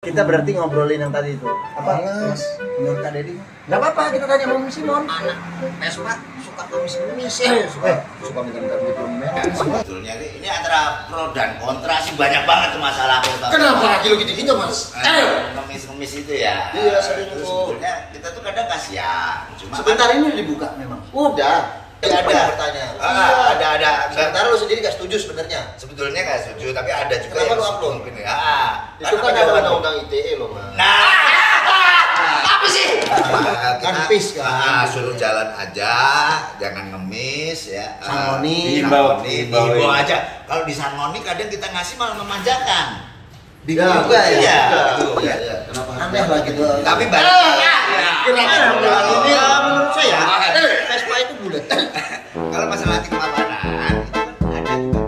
Kita berarti ngobrolin yang tadi itu. Apa? Males. Menurut Kak Deddy? Gak apa-apa, kita tanya sama Simon. Anak Vespa suka kumis-kumis Suka minta-minta duit belum merah. Sebetulnya ini antara pro dan kontra sih banyak banget tuh masalah Vespa. Kenapa laki lu gitu-gitu, Mas? Kumis-kumis itu ya. Iya, sering tuh. Sebetulnya kita tuh kadang kasihan. Cuma Sebentar ini udah dibuka memang. Udah. Ada bertanya. ada. Sementara lu sendiri gak setuju sebenarnya. Sebetulnya nggak setuju, tapi ada juga Kenapa yang lu upload? mungkin ya. Itu kan ada undang-undang ITE loh, Mas. Apa sih? Kan PIS kan. Suruh jalan aja, jangan ngemis ya. Sangoni. Diimbau aja. Kalau di Sangoni kadang kita ngasih malah memanjakan. Bingung juga ya. Iya. Iya. Kenapa Aneh lah gitu. Tapi balik. Ini menurut saya Vespa itu bulat. Kalau masalah anti kemapanan itu kan ada juga.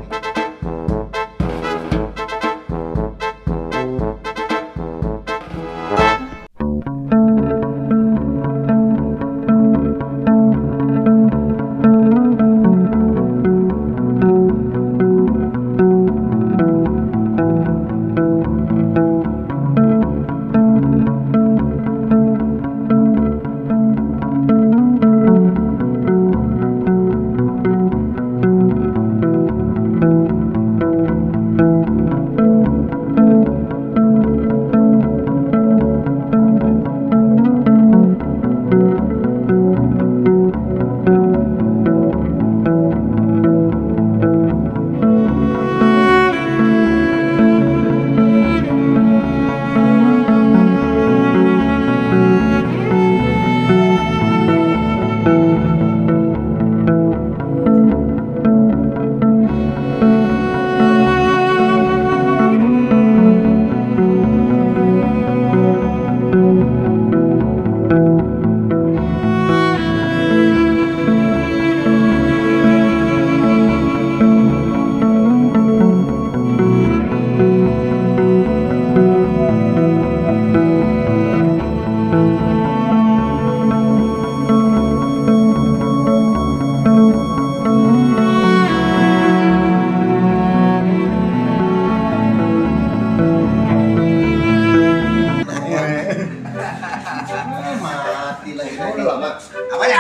Mati lah ini. Udah lama. Apanya?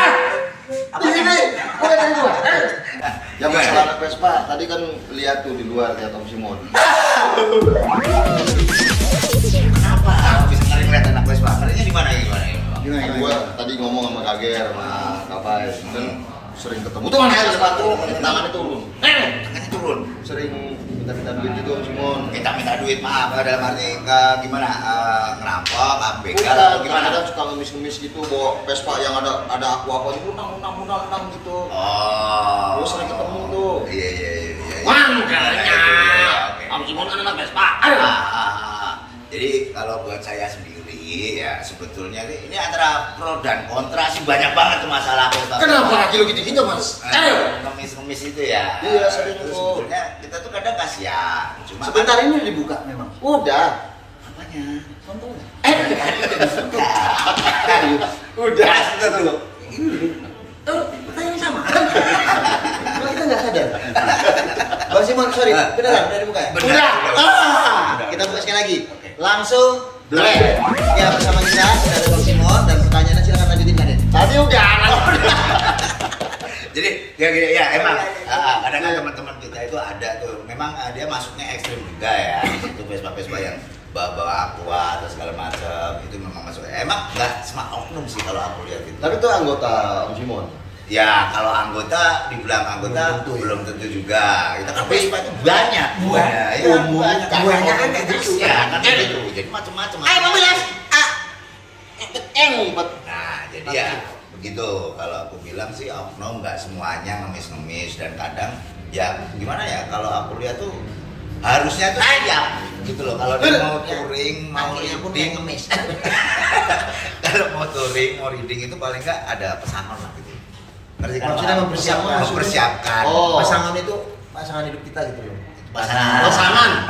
Ini, bukan dari luar. Ya masalah anak Vespa, tadi kan lihat tuh di luar lihat Om Simon. Kenapa? Bisa ngeliat anak Vespa? Ngerinya di mana gimana? Kan gua tadi ngomong sama Kager sama Kapai, kan sering ketemu tuh mana sepatu, tangannya turun. Tangannya turun. Sering minta-minta duit juga Om Simon. Kita minta duit, maaf dalam arti gimana? Ngerampok, ABK Bukan, atau gimana? kadang suka ngemis-ngemis gitu bawa Vespa yang ada apa itu unang gitu. Oh. Gua sering ketemu tuh. Iya. Makanya Oke. Om Simon kan anak Vespa. Jadi kalau buat saya sendiri ya sebetulnya ini antara pro dan kontra sih banyak banget tuh masalah Vespa. Kenapa laki lu gitu-gitu, Mas? Ngemis-ngemis itu ya. Iya, sering Terus tuh. sebetulnya kita tuh kadang kasihan. Cuma Sebentar ini udah dibuka memang. Udah. apanya? Contohnya. Udah, sebentar dulu. Pertanyaan sama. Cuma kita nggak sadar. Bang Simon, sorry, beneran udah dibuka ya? Benar. Kita buka sekali lagi. Langsung play. Ya bersama kita sudah ada Bang Simon dan pertanyaannya silakan lanjutin Kak Deddy. Tadi udah. Jadi ya emang kadang kan teman-teman kita itu ada tuh memang dia masuknya ekstrim juga ya itu Vespa yang bawa aqua atau segala macam itu memang masuk emang nggak semua oknum sih kalau aku lihat itu. Tapi itu anggota Om Simon. Ya kalau anggota dibilang anggota belum tentu juga. Kita kan Vespa itu banyak. Banyak kan gitu ya kan gitu. Jadi macam-macam. Nah jadi ya begitu. Kalau aku bilang sih oknum nggak semuanya ngemis-ngemis dan kadang ya gimana ya kalau aku lihat tuh harusnya tuh siap gitu loh kalau dia mau touring mau reading kalau mau touring mau reading itu paling nggak ada pesangon lah gitu. Ngerti kan? Maksudnya mempersiapkan. Oh, pasangan itu pasangan hidup kita gitu loh. pasangan.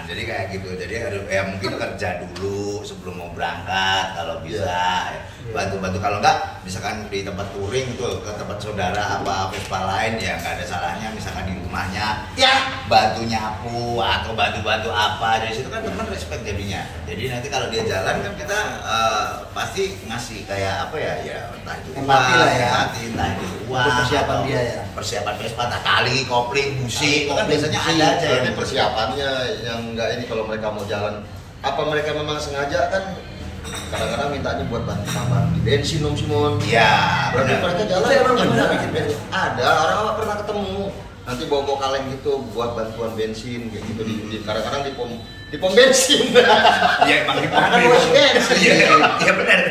Jadi kayak gitu. Jadi ya mungkin kerja dulu sebelum mau berangkat kalau bisa. bantu-bantu. Kalau enggak misalkan di tempat touring tuh ke tempat saudara apa Vespa lain ya nggak ada salahnya, misalkan di rumahnya Ya. bantu nyapu atau bantu-bantu apa, dari situ kan teman respect jadinya. Jadi nanti kalau dia jalan kan kita pasti ngasih kayak apa ya entah itu Empati lah ya. entah itu uang, Untuk persiapan atau dia ya. persiapan Vespa, tali, kopling, busi, itu kan biasanya busi. ada aja Berarti yang persiapannya yang enggak ini kalau mereka mau jalan, apa mereka memang sengaja kan kadang-kadang mintanya buat bantu tambah di bensin Om Simon. Iya, Berarti benar. mereka jalan Itu emang nggak benar. bikin bensin. Ada orang apa pernah ketemu nanti bawa kaleng gitu buat bantuan bensin kayak gitu kadang-kadang di pom bensin. Iya emang di Karena kan buat bensin. Iya benar.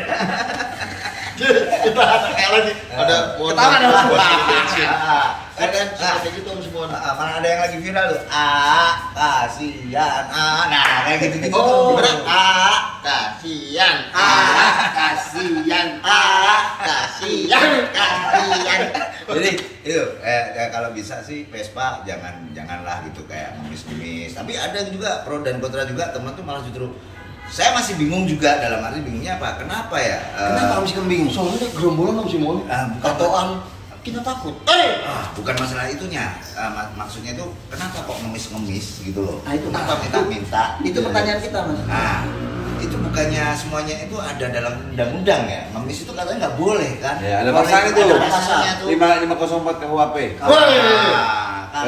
Kita lagi ada mohon Ketawa dong. maaf buat beli bensin. Nah, Kan kayak gitu Om Simon. mana ada yang lagi viral tuh? Kasihan. Nah, kayak gitu-gitu. Oh, Bener. kasihan. Kasihan. Kasihan. Jadi itu kalau bisa sih Vespa janganlah gitu kayak ngemis-ngemis. Tapi ada juga pro dan kontra juga, teman tuh malah justru saya masih bingung juga, dalam arti bingungnya apa? Kenapa ya? Kenapa harus bingung? Soalnya gerombolan Om Simon. bukan. Katoan kita takut. Bukan masalah itunya. Maksudnya itu kenapa kok ngemis-ngemis gitu loh? Nah, itu kenapa kita minta? Itu pertanyaan kita, Mas. Nah, itu bukannya semuanya itu ada dalam undang-undang ya? Ngemis itu katanya nggak boleh kan? Ya, ada Boleh, pasal itu. ada pasalnya tuh. 504 KUHP. Kalau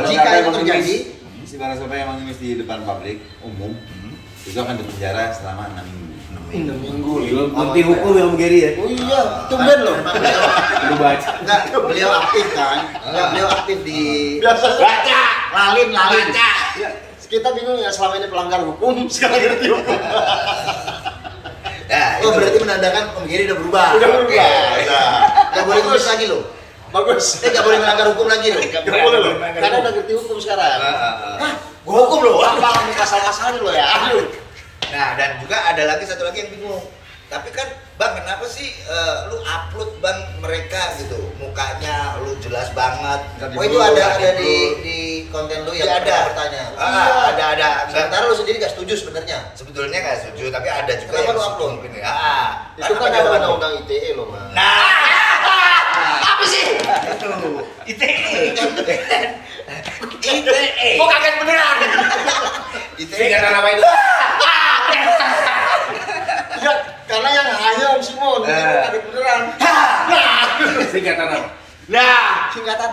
Jika sampai itu mengemis, terjadi, Si barang siapa yang mengemis di depan publik umum itu akan dipenjara selama 6 minggu. 6 minggu. Ngerti hukum ya Om Geri ya? Oh iya, tumben loh. Udah baca. enggak, beliau aktif kan? Enggak, beliau aktif di Biasa baca, lalin. baca. Ya, kita bingung ya selama ini pelanggar hukum, sekarang ngerti hukum. Nah, Oh, itu. berarti menandakan Om Giri udah berubah. Udah berubah. Oke. Nah, Enggak boleh tulis lagi loh. bagus. Enggak boleh melanggar hukum lagi loh. Nggak Gak boleh loh, melanggar karena hukum. udah ngerti hukum sekarang. Hah? Gua hukum loh. Apa kamu pasal-pasalnya lo ya? Aduh. Nah, dan juga ada lagi satu lagi yang bingung. Tapi kan Bang, kenapa sih lu upload Bang mereka gitu? Mukanya lu jelas banget. Oh, itu ada di konten lu yang Ya, ada. bertanya. Ada. Sementara lu sendiri gak setuju sebenarnya. Sebetulnya nggak setuju, tapi ada juga Kenapa yang lu upload? mungkin ya. Itu kan ada undang-undang ITE loh, Mas. Nah, apa sih? Itu ITE. ITE. Kok kaget beneran? ITE karena apa itu? Ya, karena yang hanya Om Simon, itu kaget beneran. Singkatan apa? Nah, Singkatan.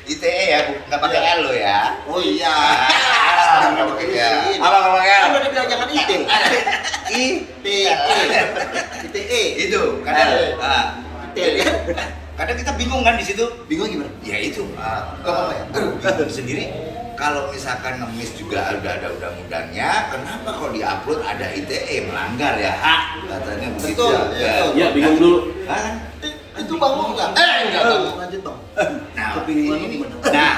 ITE ya, nggak pakai L lo ya. Oh iya. Nggak pakai L. Apa nggak pakai? Kan udah bilang jangan itil. ITE. Itu kadang ITE kan? kadang kita bingung kan di situ. Bingung gimana? Ya itu. Nggak apa-apa ya? Bingung sendiri. Kalau misalkan ngemis juga udah ada undang-undangnya, kenapa kalau diupload ada ITE melanggar ya hak katanya begitu. Betul, Ya. betul. Ya bingung dulu. Hah? Itu Bang mau enggak? Enggak, Bang. Lanjut Bang. Nah, Kepingingan lu gimana? Nah,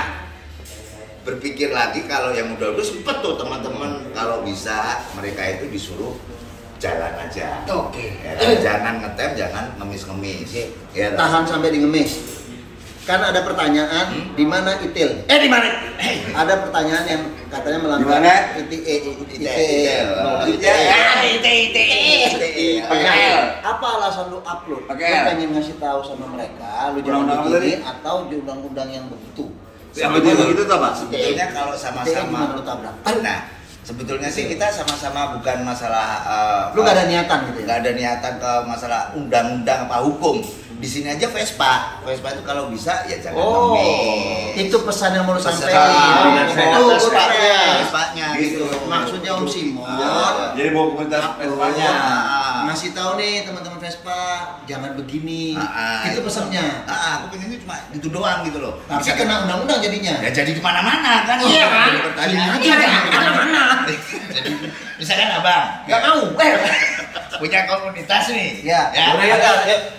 berpikir lagi kalau yang udah sempet tuh teman-teman kalau bisa mereka itu disuruh jalan aja. Oke. Ya, kan? Jangan ngetem, jangan ngemis-ngemis. Ya, Tahan sampai di ngemis. Karena ada pertanyaan di mana itil? di mana? Ada pertanyaan yang katanya melanggar Di mana? ITE. ITE. Apa alasan lu upload? Oke. Lu pengen ngasih tahu sama mereka, lu jangan Undang-undang begini tadi? atau di undang-undang yang begitu. Yang begitu tuh Pak. Sebetulnya kalau ITE gimana sama-sama lu tabrak? nah, sebetulnya sih kita sama-sama bukan masalah Lu gak ada niatan gitu ya? nggak ada niatan ke masalah undang-undang apa hukum. Di sini aja Vespa itu kalau bisa ya jangan Oh, ngemis. itu pesan yang mau lu Pesan. sampaikan. Oh, Itu keren. Vespanya Gitu. gitu. Maksudnya Om Simon. Jadi bawa komunitas Vespanya. Ngasih tahu nih teman-teman Vespa, jangan begini. Itu itu. pesannya. Aku pengennya cuma itu doang gitu loh. Tapi kena undang-undang jadinya. Ya jadi kemana-mana kan? Iya kan? Pertanyaan. Iya, kemana-mana. Jadi misalkan abang Gak mau. punya komunitas nih. Ya. Boleh ya.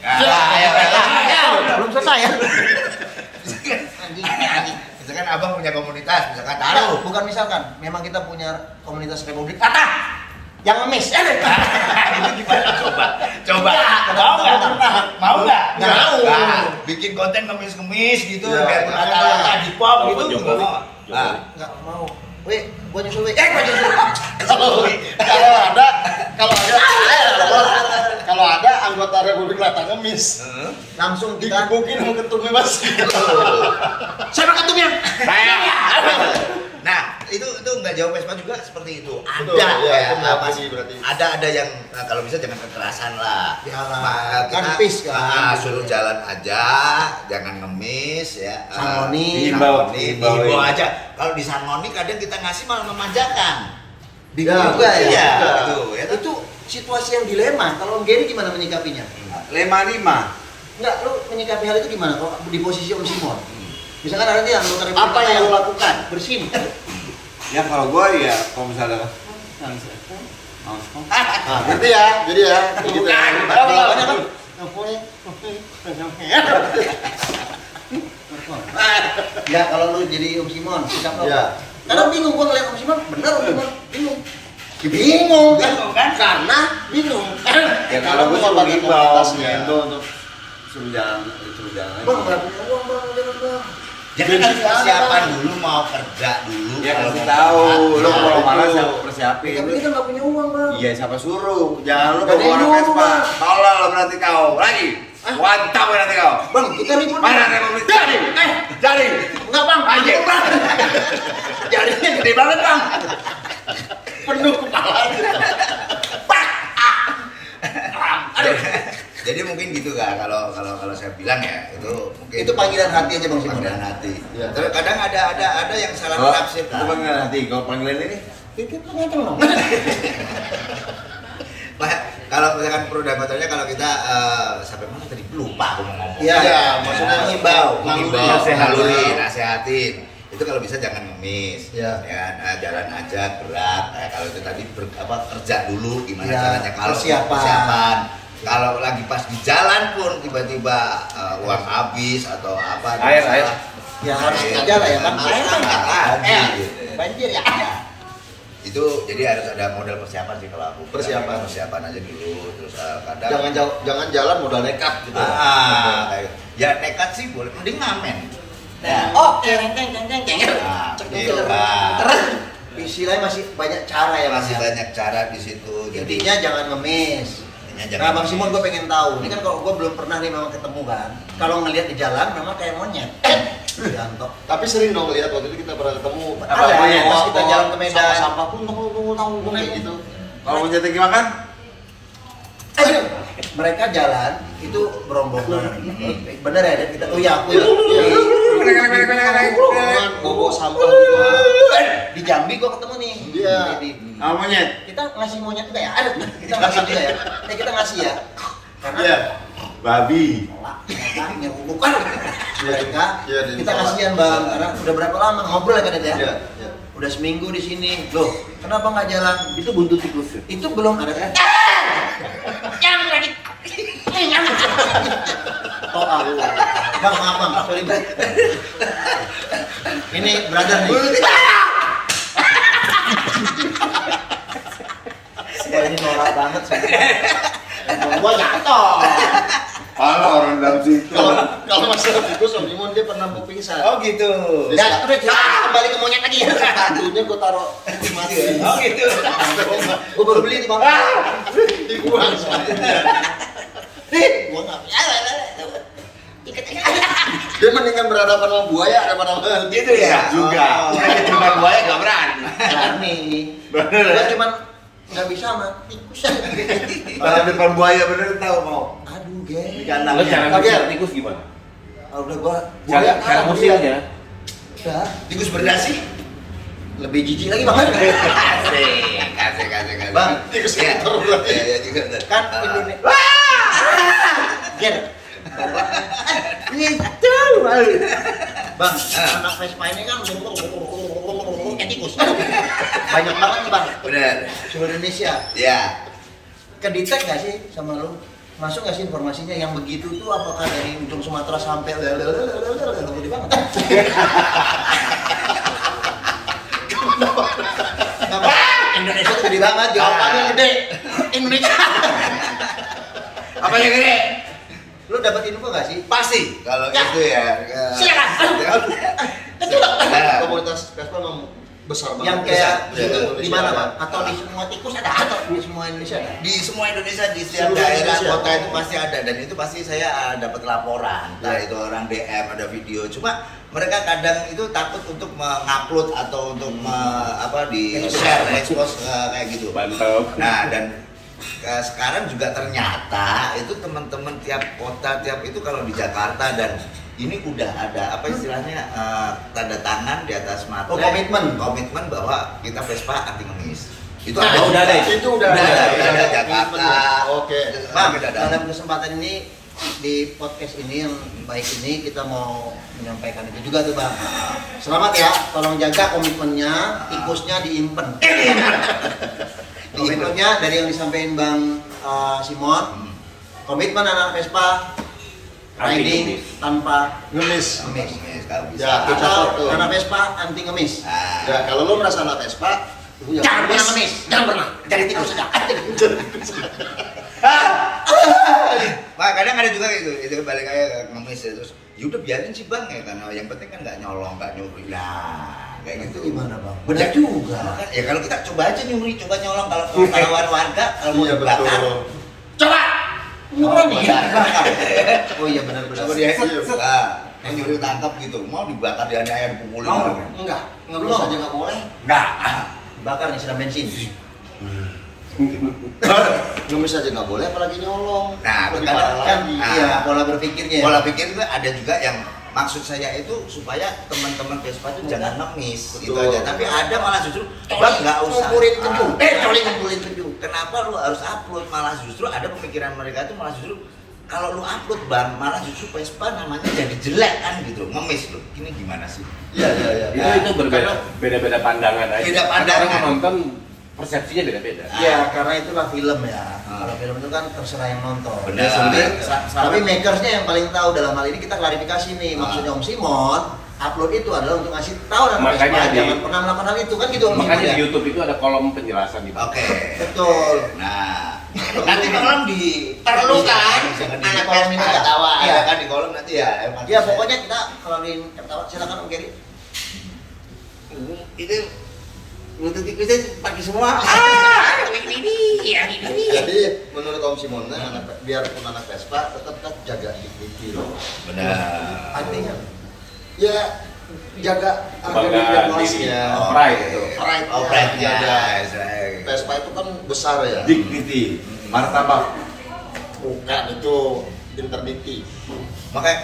Ayo. Ayo. Belum selesai ya. Misalkan abang punya komunitas, misalkan taruh. Bukan misalkan, memang kita punya komunitas Republik Kata yang ngemis. Itu gimana coba? Coba. Nggak, Mau nggak? nggak. Mau nggak? Nggak mau. Nah, bikin konten ngemis-ngemis gitu, Ya, biar kata-kata di pop gitu. Jokowi. Mau. Nah, Enggak mau. Weh, gua nyusul weh. Gua nyusul. Kalau ada datang ngemis. Langsung kita Digebukin sama ketumnya Mas. siapa ketumnya? Nah, itu nggak jauh Vespa juga seperti itu. Betul, Ada ya, kayak itu apa sih sih? berarti. Ada yang kalau bisa jangan kekerasan lah. Yalah, Kita kan peace kan. suruh jalan aja, jangan ngemis ya. Sangoni. Himbau aja. Kalau di Sangoni kadang kita ngasih malah memanjakan. Bingung juga ya. Iya, Ya, itu situasi yang dilema. Kalau Gary gimana menyikapinya? 55. Enggak, lu menyikapi hal itu gimana kalau di posisi Om Simon? Misalkan ada nih anggota Republik Apa yang lo lakukan? Bersin. Ya kalau gua ya kalau misalnya Nah, gitu ya. Jadi ya, gitu ya. Jawabannya kan? Ya kalau lu jadi Om Simon, sikap lo. Iya. Karena bingung gua ngeliat Om Simon, bener Om Simon, bingung. Ya, bingung kan? Karena bingung. ya kalau gua suruh himbau untuk suruh jalan. Bang, nggak punya uang bang, jangan bang. Jangan kasih persiapan dulu, mau kerja dulu. Ya kalau kasih mau tahu, kerja. lu kalau itu. malas siapa persiapin. Tapi kita nggak punya uang bang. Iya siapa suruh? Jangan lu Gak ada bawa orang yang Vespa. nyuruh, Tolol berarti kau. Lagi. Wantap berarti kau. Bang, kita ribut. Mana Republik? Jadi. Jadi. Enggak bang, Anjing. bang. Jadinya gede banget, Bang. Penuh kepala. Jadi mungkin gitu kan kalau saya bilang ya itu mungkin Itu panggilan hati aja Bang Simon. panggilan hati. Iya. Tapi kadang ada yang salah Oh, menafsir. itu panggilan hati. Kalau panggilan ini Titik pengatur dong. Kalau misalkan produk motornya kalau kita sampai mana tadi lupa aku mau ngomong. Iya, iya, maksudnya mengimbau, naluri, nasehatin. Itu kalau bisa jangan ngemis, Iya. ya jalan aja gerak. Kalau itu tadi kerja dulu gimana Iya, caranya kalau persiapan. Kalau lagi pas di jalan pun tiba-tiba uang habis atau apa. Air. Ya harus kerja lah ya kan. Air kan nggak lagi. Banjir ya. Itu jadi harus ada modal persiapan sih kalau aku. Persiapan aja dulu terus kadang Jangan jalan modal nekat gitu. kayak ya nekat sih boleh mending ngamen. Ya. Oh, ceng. Nah, gitu. Istilahnya masih banyak cara ya Mas. Masih banyak cara di situ. Jadi Intinya jangan ngemis. Nah Bang Simon gue pengen tahu, ini kan kalau gue belum pernah nih memang ketemu kan. Kalau ngelihat di jalan memang kayak monyet. Jantok. Tapi sering dong lihat waktu itu kita pernah ketemu. Ada, monyet? pas kita jalan ke Medan. Sampah pun tahu kayak gitu. kalau mau jatuh makan, Mereka jalan itu berombongan. Bener ya, Dan kita. Oh ya aku ya. Bawa sampah gitu. Di Jambi gue ketemu nih. Iya. sama monyet. Kita ngasih monyet juga ya? Ada. Kita ngasih juga ya. Kita ngasih ya. Karena Iya. Babi. makanya bukan mereka. Iya, di Kita bawah. kasihan bang. Karena udah berapa lama ngobrol ya kan ya? Iya, iya. Udah seminggu di sini. Loh, kenapa nggak jalan? Itu buntut tikus. Itu belum ada kan? Yang lagi. Oh, bang, maaf bang, sorry bang. Ini brother nih. Wah ini norak banget sih. Gua jatuh. Kalau orang dalam situ. Kalau masalah tikus Om Simon dia pernah mau pingsan. oh gitu. Dan udah kembali ke monyet lagi. Satunya gue taruh di mati. Oh gitu. Gua baru beli nih bang. Dibuang. Nih, gua nggak. Ikat aja. Dia mendingan berhadapan sama buaya daripada sama Gitu ya. Juga. Cuma buaya nggak berani. Berani. Gua cuman nggak bisa sama tikus. Kalau depan buaya bener tahu mau. Aduh, geng. Di kandangnya. Lo cara Oke. ngusir tikus gimana? Udah gua Cara ngusirnya? Udah. Tikus berdasi. Lebih jijik lagi bang. Kasih. Bang, tikus kantor. Ya juga. Kan Indonesia. Ger. Gitu. Bang, anak Vespa ini kan kayak tikus. Banyak banget nih bang. Benar. Seluruh Indonesia. Ya. Kedetek nggak sih sama lu? Masuk nggak sih informasinya yang begitu tuh apakah dari ujung Sumatera sampai gede banget? Kenapa? Indonesia tuh gede banget, jawabannya gede. Indonesia. Apa yang gede? Lu dapat info nggak sih? Pasti kalau Ya. itu ya. Silakan. Nah, komunitas Vespa besar banget. Yang kayak Besar. gitu Indonesia di mana ada. Bang? Atau di semua tikus ada atau di semua Indonesia ada? Di semua Indonesia, di setiap Seluruh daerah Indonesia. kota itu pasti ada, dan itu pasti saya dapat laporan. Entah itu orang DM, ada video. Cuma mereka kadang itu takut untuk mengupload atau untuk di share, expose kayak gitu. Mantap. Nah, dan sekarang juga ternyata itu teman-teman tiap kota tiap itu kalau di Jakarta dan ini udah ada apa istilahnya tanda tangan di atas materai. Komitmen bahwa kita Vespa anti ngemis. Itu ada. udah ada. Itu udah ada. Jakarta. Oke. Bang, dalam kesempatan ini di podcast ini yang baik ini kita mau menyampaikan itu juga tuh Bang. Selamat ya, tolong jaga komitmennya, tikusnya diimpen. Komitmennya dari yang disampaikan Bang Simon, komitmen anak Vespa riding tanpa Ngemis. ngemis. Ya, kita Atau tuh. anak Vespa anti ngemis. Ya, kalau lo merasa anak Vespa, Jangan pernah ngemis, jangan pernah. Jadi tikus saja. Nah, kadang ada juga itu balik kayak ngemis ya, terus yaudah biarin sih Bang ya, karena yang penting kan nggak nyolong, nggak nyuri. Nah, kayak gitu. Gimana Bang? Benar juga. Ya kalau kita coba aja nyuri, coba nyolong, kalau lawan warga kalau mau iya dibakar, betul. Coba. Murah nih. dibakar. Oh iya benar-benar. Sama dia, nah, yang nyuri tangkap gitu, mau dibakar di aniaya dipukulin. Mau? orang. Enggak. Ngemis aja nggak boleh. Enggak. Bakar nih siram bensin. Ngemis aja nggak boleh, apalagi nyolong. Nah, lebih kadang parah kan, lagi. Iya, pola berpikirnya. Pola pikir itu ada juga yang maksud saya itu supaya teman-teman Vespa itu jangan ngemis gitu Betul. aja. Tapi ada malah justru Bang nggak usah. Ngumpulin keju. Coli ngumpulin keju. Kenapa lu harus upload? Malah justru ada pemikiran mereka itu malah justru kalau lu upload Bang, malah justru Vespa namanya jadi jelek kan gitu. Ngemis lu. Ini gimana sih? Iya. Itu berbeda, beda-beda pandangan aja. Beda Kan pandangan. orang nonton persepsinya beda-beda. Ya, karena itulah film ya. Kalau film itu kan terserah yang nonton. Benar. Tapi makersnya yang paling tahu dalam hal ini kita klarifikasi nih. Maksudnya Om Simon, upload itu adalah untuk ngasih tahu dan Makanya Vespa di- jangan pernah melakukan hal itu kan gitu Om Makanya Simon di ya. YouTube itu ada kolom penjelasan di bawah. Oke. Betul. Nah, nanti kolom di perlu kan? Jangan di Anak kolom kolom ini ini ketawa. Iya. Iya kan di kolom nanti ya. Ya pokoknya kita kalau di ketawa silakan Om Geri. itu lutut tikusnya pakai semua. Jadi menurut Om Simon, biarpun anak Vespa tetap kan jaga dignity loh. Benar. Artinya Ya jaga Kebanggaan diri. ya. Pride itu. Pride. Oh, pride-nya. Jaga. Saya- Vespa itu kan besar ya. Dignity, martabak. Bukan itu internity. Makanya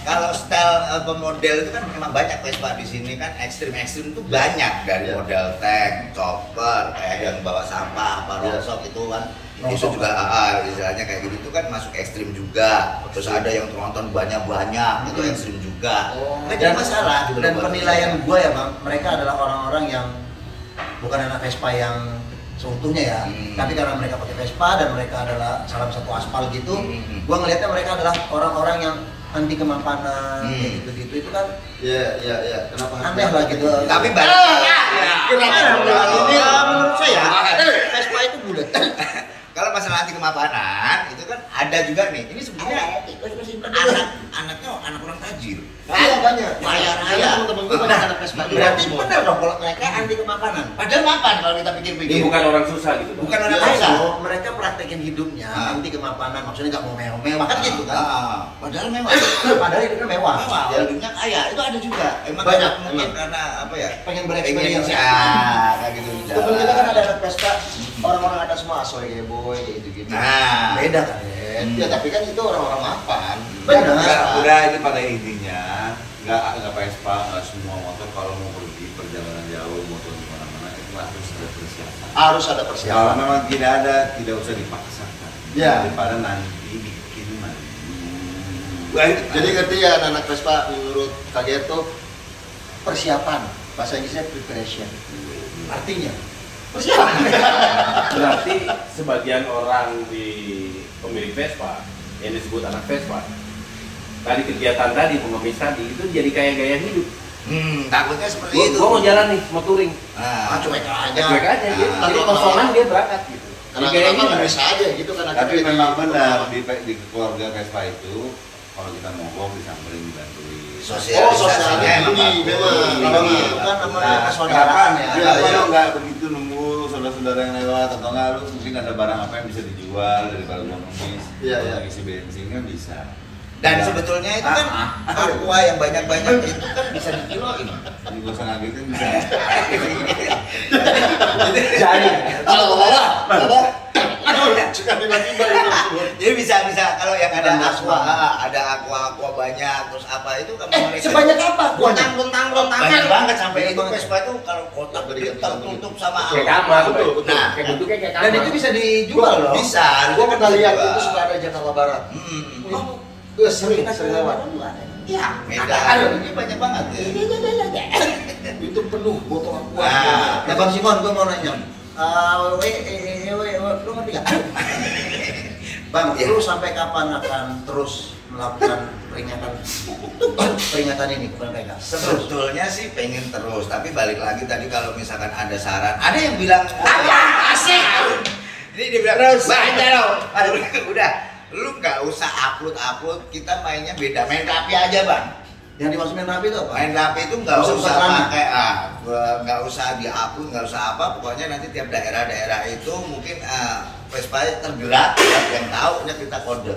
kalau style pemodel itu kan memang banyak Vespa di sini kan ekstrim itu banyak dari Iya. model tank, chopper, kayak yang bawa sampah, apa Iya. rongsok itu kan itu Rongsok. juga istilahnya kayak gitu itu kan masuk ekstrim juga. Terus ada yang tronton banyak itu ekstrim juga. Nggak jadi masalah gitu Dan loh buat penilaian saya. gue ya Bang, mereka adalah orang-orang yang bukan anak Vespa yang seutuhnya ya, tapi karena mereka pakai Vespa dan mereka adalah salah satu aspal gitu, gue ngelihatnya mereka adalah orang-orang yang anti kemapanan, kayak gitu-gitu itu kan Iya. Kenapa harus aneh lah gitu. Tapi balik Ini menurut saya Vespa itu bulat. kalau masalah anti kemapanan itu kan ada juga nih. Ini sebenarnya anak-anaknya anak orang tajir. Iya banyak. Kaya raya. Iya, temen-temen gue banyak anak Vespa. Berarti benar dong kalau mereka anti kemapanan. Padahal mapan kalau kita Dia pikir-pikir. bukan orang susah gitu. Bang. Bukan orang Iya, susah. Oh, mereka praktekin hidupnya anti kemapanan, maksudnya nggak mau mewah-mewah kan gitu kan. Padahal mewah. Padahal hidupnya mewah. Mewah, hidupnya kaya. Itu ada juga. Emang Banyak, mungkin emang. karena apa ya? Pengen bereksperience. Kayak gitu. Temen kita kan ada anak Vespa, orang-orang ada semua asoy kayak boy kayak gitu-gitu. Nah, Beda kan. Ya tapi kan itu orang-orang mapan. Benar. Udah ini pada intinya nggak Vespa, nggak semua motor kalau mau pergi perjalanan jauh motor di mana-mana itu harus ada persiapan. Harus ada Kalau persiapan. memang tidak ada, tidak usah dipaksakan. Ya. Daripada nanti bikin malu. Jadi ngerti ya anak Vespa menurut Kak Gerto persiapan. Bahasa Inggrisnya preparation. Artinya persiapan. Berarti sebagian orang di pemilik Vespa yang disebut anak Vespa tadi kegiatan tadi pengemis tadi itu jadi kayak gaya hidup. takutnya seperti itu. Gua mau jalan nih, mau touring. Nah, Cuek aja. Cuek aja gitu. Ah. Jadi kosongan dia berangkat gitu. Karena Jadi kenapa gaya bisa aja gitu karena Tapi kita memang jadi benar pengalaman. di keluarga Vespa itu kalau kita mogok disamperin dibantuin. sosialisasinya emang tinggi, bagus. memang. Kalau itu kan namanya Nah, persaudaraan ya. Iya, Kalau iya. nggak begitu nunggu saudara-saudara yang lewat atau nggak lu mungkin ada barang apa yang bisa dijual daripada lu ngemis, Iya, kalau iya. isi bensin kan bisa. Dan Ya. sebetulnya itu kan aqua yang banyak-banyak itu kan bisa dikiloin. Jadi gak usah ngagetin bisa. Jadi, Suka tiba-tiba itu. Jadi bisa kalau yang ada aqua banyak terus apa itu kan sebanyak apa? lontang banyak banget sampai itu Vespa itu kalau kotak Berikan tertutup sama Kayak kamar, Betul, betul. Nah, kayak bentuknya kayak kamar. Dan itu bisa dijual loh. bisa. Gua pernah lihat dijual. itu suka ada Jakarta Barat. Oh, Gue sering lewat. iya, Medan. Ini banyak banget. Itu penuh botol aqua. Nah, Ya Bang Simon, gue mau nanya. Lu ngerti gak? Bang, Iya. lu sampai kapan akan terus melakukan peringatan ini kepada mereka? sebetulnya sih pengen terus, tapi balik lagi tadi kalau misalkan ada saran, ada yang bilang asik. Ini dia bilang baca dong. Udah, lu nggak usah upload, kita mainnya beda, main rapi aja bang. Yang dimaksud main rapi itu apa? Main rapi itu nggak Nggak usah usah berlama. pakai nggak usah di-upload, nggak usah apa, pokoknya nanti tiap daerah itu mungkin Vespa tergerak, yang tahu kita kode.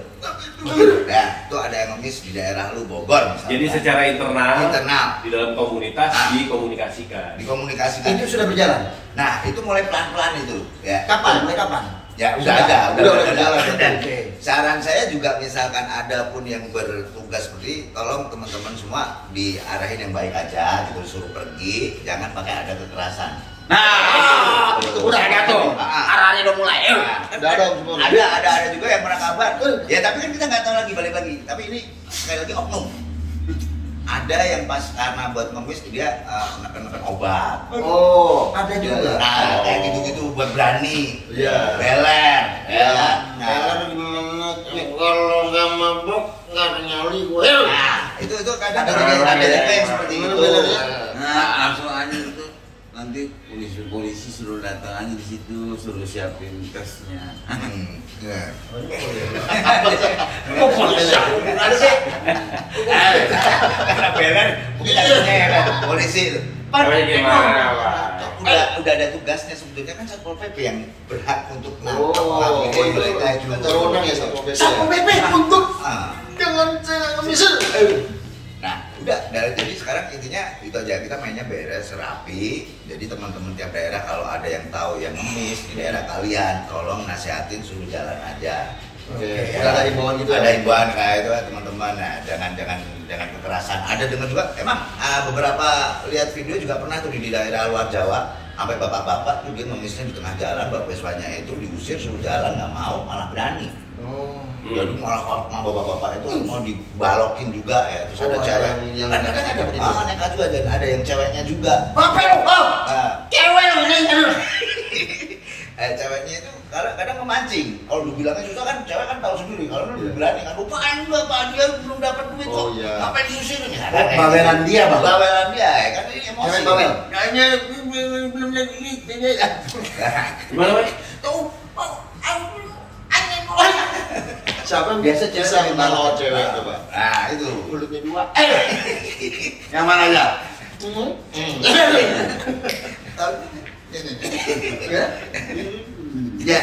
Ya, itu ada yang ngemis di daerah lu Bogor misalnya. Jadi secara internal Internal. di dalam komunitas Ah. dikomunikasikan. Dikomunikasikan. Itu sudah berjalan. Nah, itu mulai pelan-pelan itu, ya. Kapan? Mulai kapan? Ya udah Sudah. ada, Udah berjalan. Dan Oke. saran saya juga misalkan ada pun yang bertugas seperti, tolong teman-teman semua diarahin yang baik aja, gitu suruh pergi, jangan pakai ada kekerasan. Nah, udah ada tuh. Ah. Arahnya udah mulai. Udah ada semua. Ada juga yang pernah kabar. Ya tapi kan kita nggak tahu lagi balik lagi. Tapi ini sekali lagi oknum. Ada yang pas karena buat ngemis dia neken obat. Oh, ada juga. Nah, kayak gitu-gitu buat berani. Iya. Beler. Ya. Nah, gimana? Kalau nggak mabok nggak ada nyali gue. nah, itu kadang Ada ada juga juga yang seperti Gimana itu. belernya? Nah, langsung aja itu nanti polisi suruh datang aja di situ, suruh siapin tesnya. Ya. Oh, polisi. Ada sih. Karena beler, bukan ya kan polisi itu. Tapi gimana, Pak? Udah ada tugasnya sebetulnya kan Satpol PP yang berhak untuk Oh, nangkep mereka itu juga. terwenang ya Satpol PP. Satpol PP untuk Ah. Jangan saya ngemisir. Nah, udah jadi sekarang intinya itu aja, kita mainnya beres, rapi. Jadi teman-teman tiap daerah kalau ada yang tahu yang ngemis di daerah kalian, tolong nasihatin suruh jalan aja. Oke, Ya, udah ada himbauan gitu ya? Ada himbauan kayak itu teman-teman. Nah, jangan kekerasan. Ada dengar juga, emang beberapa lihat video juga pernah tuh di daerah luar Jawa, sampai bapak-bapak tuh dia ngemisnya di tengah jalan, bapak Vespanya itu diusir suruh jalan nggak mau, malah berani. Oh. Jadi malah sama bapak-bapak itu mau dibalokin juga ya. Terus ada Oh, cewek. yang Kadang-kadang ada seperti itu. nekat juga dan ada yang ceweknya juga. Apa lu? Oh, Nah, cewek lu ini. ceweknya itu kadang memancing. Kalau dibilangnya susah kan, cewek kan tahu sendiri. Kalau lu lebih berani kan, lupain bapak dia belum dapat duit kok. Oh, iya. Ngapain diusir ini? Oh, bawelan dia, Bang. Bawelan dia, ya kan ini emosi. Cewek bawel. Kayaknya belum jadi duit. Gimana, Pak? Tuh, Siapa yang biasa cewek Bisa yang minta lawan cewek itu, Pak. Nah, itu. Mulutnya dua. Yang mana aja? Ya.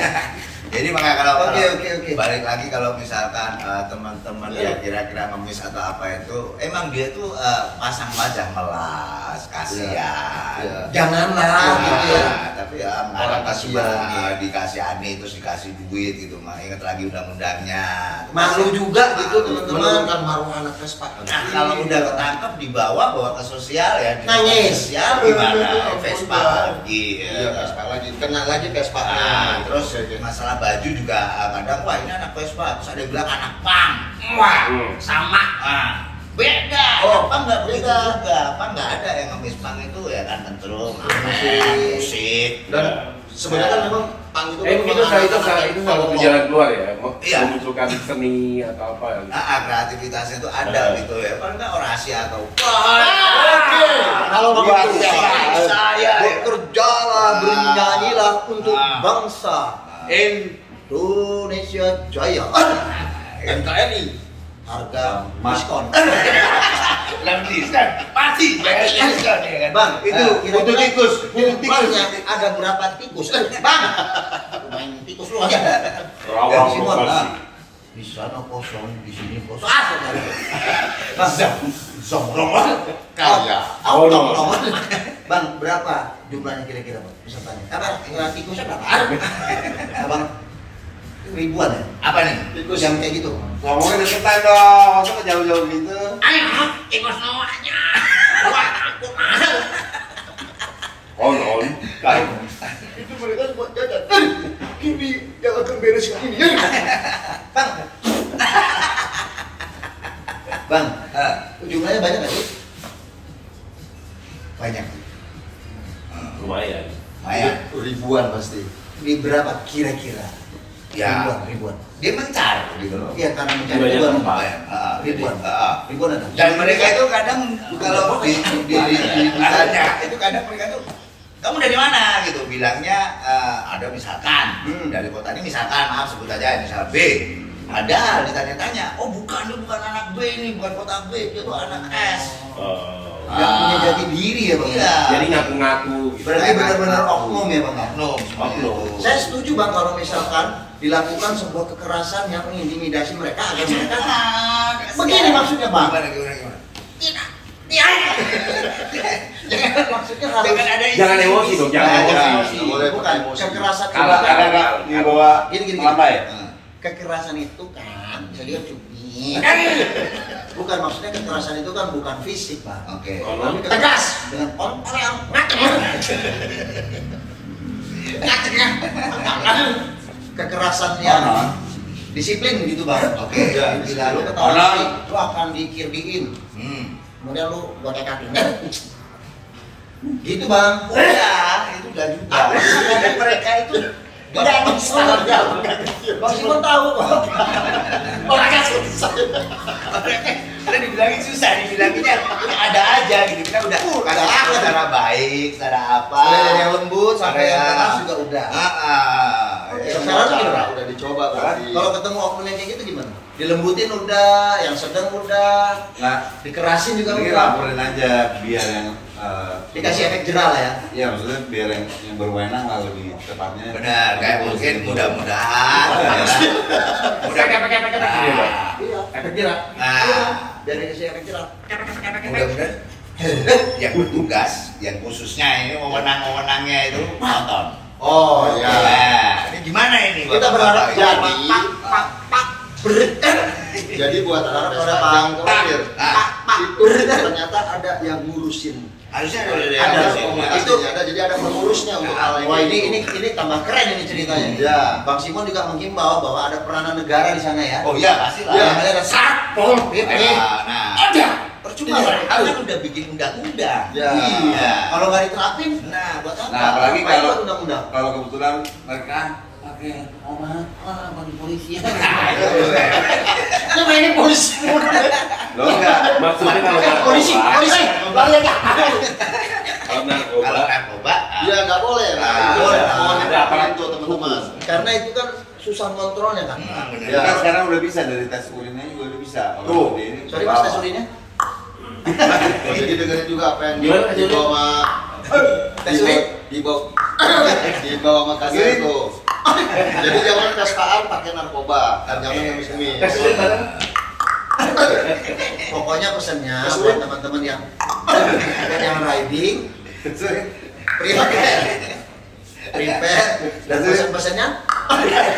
Jadi makanya kalau Oke. balik lagi kalau misalkan teman-teman yang kira-kira ngemis atau apa itu, emang dia tuh pasang wajah melas, kasihan. Iya. Janganlah gitu ya. Tapi ya Orang orang kasihan. dikasih ani terus dikasih duit gitu, mah ingat lagi undang-undangnya. Malu juga gitu Malu. teman-teman. Menurunkan maruah anak Vespa. Nah, kalau udah ketangkep bawa ke sosial ya. Di Nangis. Sosial gimana? Vespa lagi. Iya, Vespa lagi. Kena lagi Vespa. Nah, terus masalah baju juga kadang wah ini anak Vespa, terus ada yang bilang anak pang, wah sama, beda, Oh, pang nggak begitu beda. juga, pang nggak ada yang ngemis pang itu ya kan tentrung, musik, Dan sebenarnya kan memang pang itu Itu satu jalan keluar ya, Iya. memunculkan seni atau apa gitu. kreativitasnya itu ada gitu ya, kan nggak orasi atau Oke. Kalau buat begitu saya bekerjalah, bernyanyilah untuk Ah. bangsa Indonesia Jaya. NKRI. harga Mas. diskon. Dalam diskon, pasti bayar diskon ya kan? Bang, itu untuk tikus, untuk tikus. Bangnya ada berapa tikus? Bang, main tikus lu aja. Rawang Simon, lokasi. nah, di sana kosong, di sini kosong. Bang, Sombrong kaya. Oh, no. Bang, berapa jumlahnya kira-kira, Bang? Pesertanya. Apa? Tikusnya berapa? Bang, ribuan ya? Apa nih? Tikus yang kayak gitu. Ngomongnya deketan dong, masa jauh-jauh gitu. Ayo, tikus semuanya. Wah, takut mahal. On. Kayak. Itu mereka buat jajan. Kimi yang akan beres ini. Bang. Bang, jumlahnya banyak nggak sih? Banyak. Lumayan. Banyak. Ribuan pasti. Di berapa kira-kira? Ya. Ribuan. Dia mencar gitu loh. Iya, karena mencari Banyak ribuan. tempat. Ribuan. Ribuan ada. Dan mereka itu kadang kalau ditanya itu kadang mereka tuh kamu dari mana gitu bilangnya ada misalkan dari kota ini misalkan maaf sebut aja misal B ada ditanya-tanya oh bukan dia bukan anak B ini bukan kota B dia tuh anak S Yang punya jati diri ya Bang. Iya. Jadi ngaku-ngaku gitu. Berarti benar-benar oknum ya Bang. Oknum Oknum. Saya setuju Bang kalau misalkan dilakukan sebuah kekerasan yang mengintimidasi mereka agar mereka begini maksudnya Bang. Gimana? Jangan maksudnya harus Jangan ada Jangan emosi dong, jangan emosi. Nggak boleh bukan pakai emosi. kekerasan itu Kalau kan- nggak dibawa Gini. melambai. Kekerasan itu kan bisa juga cubit. Bukan maksudnya kekerasan itu kan bukan fisik Bang. Oke. Tapi tegas dengan kontol yang ngaceng. Kekerasan yang disiplin gitu Bang. Oke. Bila lu ketahuan lu akan dikirdiin. Kemudian lu buat kaki. Gitu Bang. Oh ya, itu udah juga. Dan mereka itu tidak nostalgia. Bang Simon tahu Bang. Orangnya susah. Karena dibilangin susah, dibilanginnya ada aja gitu. Kita udah kasih tahu secara baik, secara apa. Mulai dari yang lembut sampai yang keras juga udah. Semua Sekarang cara gimana? udah dicoba berarti. Kalau ketemu oknum yang kayak gitu gimana? Dilembutin udah, yang sedang udah, Nah, dikerasin juga ini udah. laporin aja biar yang Dikasih efek jerah lah ya. Iya maksudnya biar yang berwenang lah lebih tepatnya. Benar, kayak mungkin mudah-mudahan. Iya. Efek jerah. Nah, Biar dikasih efek jerah. mudah-mudahan yang bertugas, yang khususnya ini wewenang-wewenangnya itu nonton. Oh iya. Nah, ini gimana ini? Kita berharap Bapak-bapak? jadi Jadi buat Berharap anak pada yang terakhir Nah, itu ternyata ada yang ngurusin. harusnya ada Ada. Itu ada, jadi ada pengurusnya untuk hal yang Wah kayak gitu. ini tambah keren ini ceritanya. Ya. Bang Simon juga menghimbau bahwa ada peranan negara di sana ya. Oh iya, pasti lah. Iya. Namanya ada Satpol PP. Nah, Ada. Percuma Iya, mereka kan udah bikin undang-undang. Ya. Iya. Kalau nggak diterapin, Nah, buat apa? Nah apalagi Ngapain kalau buat undang-undang? kalau kebetulan mereka pakai obat bagi polisi. Nah, itu boleh. Ini mainnya polisi. Lo enggak? Maksudnya kalau Polisi, narkoba, polisi. Lari aja. kalau narkoba, Kalau narkoba, Ya nggak boleh. Ah, Boleh. ah, Pokoknya ada apa? itu teman-teman. Karena itu kan susah kontrolnya kan. bener. Ya kan sekarang udah bisa dari tes urinnya juga udah bisa. Kalau Tuh. seperti ini, Sorry Mas tes urinnya. Jadi dengerin juga apa yang Gimana tes urin? dibawa Tes urin? dibawa sama kasir tuh. Jadi jangan tes taan pakai narkoba dan jangan ngemis-ngemis. tes urin bareng. Pokoknya pesannya Tes buat urin? teman-teman yang riding, Iya. prepare dan pesan-pesannya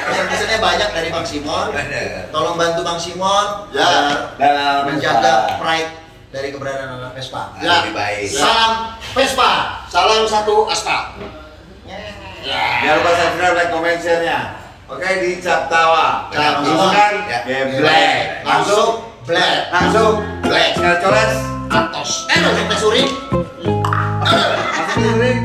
pesan-pesannya banyak dari Bang Simon. Bener. Tolong bantu Bang Simon Ya. agar dan menjaga pride dari keberadaan anak Vespa. Nah, lebih baik. Salam Vespa. Salam satu aspal. jangan lupa subscribe, like, comment, share-nya. Oke di Cap Tawa. Cap Langsung Tawa. kan? Ya. Geblek. Langsung black. Langsung black. Sekali coles. Atos. Langsung tes urin. Langsung di urin.